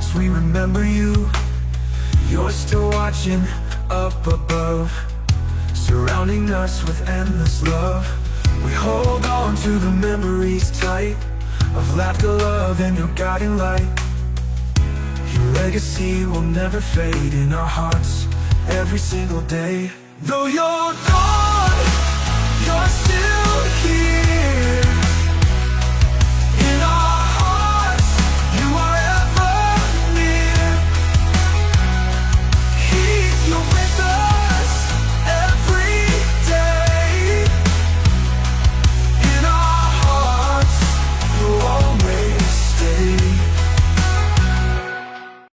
hearts we remember you. You're still watching up above, surrounding us with endless love. We hold on to the memories tight, of laughter, love, and your guiding light. Your legacy will never fade in our hearts every single day. Though you're gone, you're still